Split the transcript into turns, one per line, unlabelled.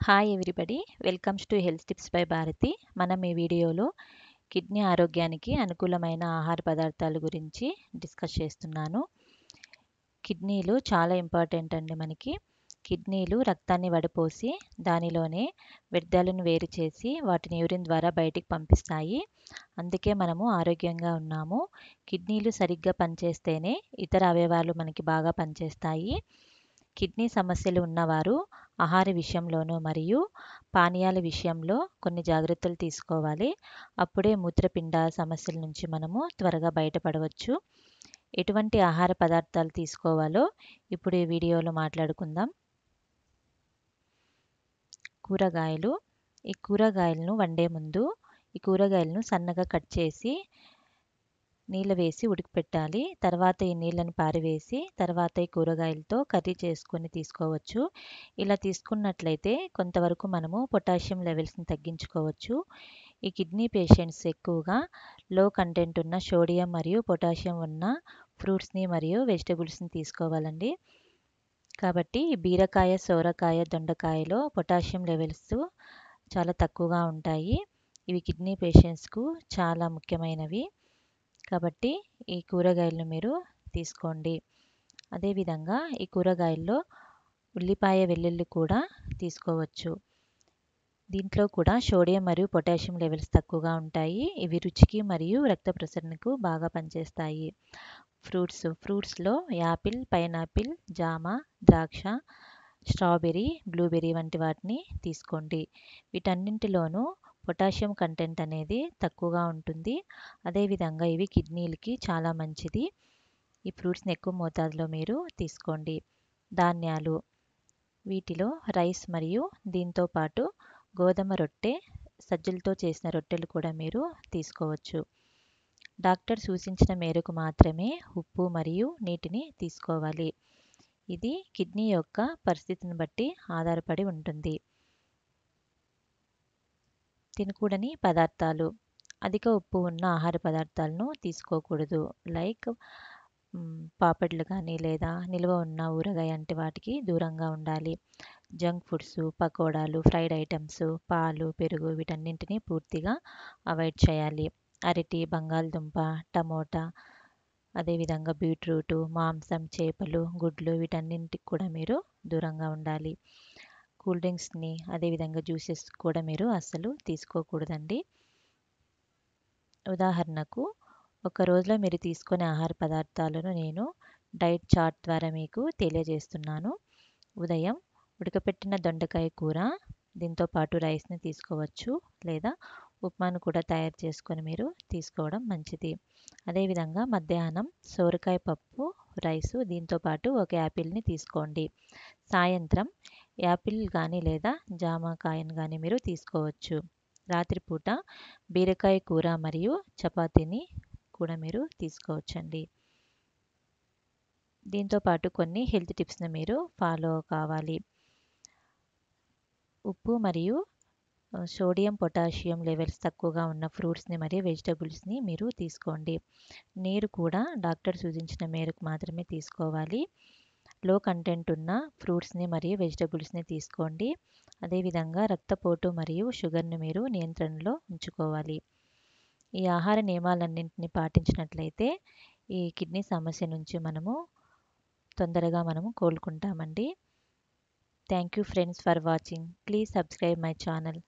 Hi everybody, welcomes to health tips by Bharati. మనం ఈ వీడియోలో కిడ్నీ ఆరోగ్యానికి అనుకూలమైన ఆహార పదార్థాల గురించి డిస్కస్ చేస్తున్నాను. కిడ్నీలు చాలా ఇంపార్టెంట్ అండి మనకి. కిడ్నీలు రక్తాన్ని వడపోసి దానిలోనే వ్యర్థాలను వేరు చేసి వాటిని యూరిన్ ద్వారా బయటికి పంపిస్తాయి. అందుకే మనము ఆరోగ్యంగా ఉన్నాము. కిడ్నీలు సరిగ్గా పనిచేస్తేనే ఇతర అవయవాలు మనకి బాగా పనిచేస్తాయి. కిడ్నీ సమస్యలు ఉన్నవారు ఆహార విషయంలోనూ మరియు పానీయాల విషయంలో కొన్ని జాగ్రత్తలు తీసుకోవాలి. అప్పుడే మూత్రపిండ సమస్యల నుంచి మనము త్వరగా బయటపడవచ్చు. ఎటువంటి ఆహార పదార్థాలు తీసుకోవాలో ఇప్పుడు ఈ వీడియోలో మాట్లాడుకుందాం. కూరగాయలు. ఈ కూరగాయలను వండే ముందు ఈ కూరగాయలను సన్నగా కట్ చేసి నీళ్ళు వేసి ఉడికిపెట్టాలి. తర్వాత ఈ నీళ్ళని పారవేసి తర్వాత ఈ కూరగాయలతో కర్రీ చేసుకొని తీసుకోవచ్చు. ఇలా తీసుకున్నట్లయితే కొంతవరకు మనము పొటాషియం లెవెల్స్ని తగ్గించుకోవచ్చు. ఈ కిడ్నీ పేషెంట్స్ ఎక్కువగా లో కంటెంట్ ఉన్న సోడియం మరియు పొటాషియం ఉన్న ఫ్రూట్స్ని మరియు వెజిటబుల్స్ని తీసుకోవాలండి. కాబట్టి బీరకాయ, సోరకాయ, దొండకాయలో పొటాషియం లెవెల్స్ చాలా తక్కువగా ఉంటాయి. ఇవి కిడ్నీ పేషెంట్స్కు చాలా ముఖ్యమైనవి. కాబట్టి ఈ కూరగాయలను మీరు తీసుకోండి. అదేవిధంగా ఈ కూరగాయల్లో ఉల్లిపాయ, వెల్లుల్లి కూడా తీసుకోవచ్చు. దీంట్లో కూడా సోడియం మరియు పొటాషియం లెవెల్స్ తక్కువగా ఉంటాయి. ఇవి రుచికి మరియు రక్త ప్రసరణకు బాగా పనిచేస్తాయి. ఫ్రూట్స్లో యాపిల్, పైనాపిల్, జామ, ద్రాక్ష, స్ట్రాబెర్రీ, బ్లూబెర్రీ వంటి వాటిని తీసుకోండి. వీటన్నింటిలోనూ పొటాషియం కంటెంట్ అనేది తక్కువగా ఉంటుంది. అదేవిధంగా ఇవి కిడ్నీలకి చాలా మంచిది. ఈ ఫ్రూట్స్ని ఎక్కువ మోతాదులో మీరు తీసుకోండి. ధాన్యాలు. వీటిలో రైస్ మరియు దీంతో పాటు గోధుమ రొట్టె, సజ్జలతో చేసిన రొట్టెలు కూడా మీరు తీసుకోవచ్చు. డాక్టర్ సూచించిన మేరకు మాత్రమే ఉప్పు మరియు నీటిని తీసుకోవాలి. ఇది కిడ్నీ యొక్క పరిస్థితిని బట్టి ఆధారపడి ఉంటుంది. తినకూడని పదార్థాలు. అధిక ఉప్పు ఉన్న ఆహార పదార్థాలను తీసుకోకూడదు. లైక్ పాపడ్లు కానీ లేదా నిల్వ ఉన్న ఊరగాయ వంటి వాటికి దూరంగా ఉండాలి. జంక్ ఫుడ్స్, పకోడాలు, ఫ్రైడ్ ఐటమ్స్, పాలు, పెరుగు వీటన్నింటినీ పూర్తిగా అవాయిడ్ చేయాలి. అరటి, బంగాళదుంప, టమోటా, అదేవిధంగా బీట్రూటు, మాంసం, చేపలు, గుడ్లు వీటన్నింటికి కూడా మీరు దూరంగా ఉండాలి. కూల్ డ్రింక్స్ని అదేవిధంగా జ్యూసెస్ కూడా మీరు అస్సలు తీసుకోకూడదండి. ఉదాహరణకు ఒక రోజులో మీరు తీసుకునే ఆహార పదార్థాలను నేను డైట్ చార్ట్ ద్వారా మీకు తెలియజేస్తున్నాను. ఉదయం ఉడకపెట్టిన దొండకాయ కూర, దీంతో పాటు రైస్ని తీసుకోవచ్చు లేదా ఉప్మాను కూడా తయారు చేసుకొని మీరు తీసుకోవడం మంచిది. అదేవిధంగా మధ్యాహ్నం సోరకాయ పప్పు, రైసు, దీంతో పాటు ఒక యాపిల్ని తీసుకోండి. సాయంత్రం యాపిల్ కానీ లేదా జామకాయను కానీ మీరు తీసుకోవచ్చు. రాత్రిపూట బీరకాయ కూర మరియు చపాతీని కూడా మీరు తీసుకోవచ్చండి. దీంతో పాటు కొన్ని హెల్త్ టిప్స్ని మీరు ఫాలో కావాలి. ఉప్పు మరియు సోడియం, పొటాషియం లెవెల్స్ తక్కువగా ఉన్న ఫ్రూట్స్ని మరియు వెజిటబుల్స్ని మీరు తీసుకోండి. నీరు కూడా డాక్టర్ సూచించిన మేరకు మాత్రమే తీసుకోవాలి. లో కంటెంట్ ఉన్న ఫ్రూట్స్ని మరియు వెజిటబుల్స్ని తీసుకోండి. అదేవిధంగా రక్తపోటు మరియు షుగర్ని మీరు నియంత్రణలో ఉంచుకోవాలి. ఈ ఆహార నియమాలన్నింటినీ పాటించినట్లయితే ఈ కిడ్నీ సమస్య నుంచి తొందరగా కోలుకుంటామండి. Thank you friends for watching. Please subscribe my channel.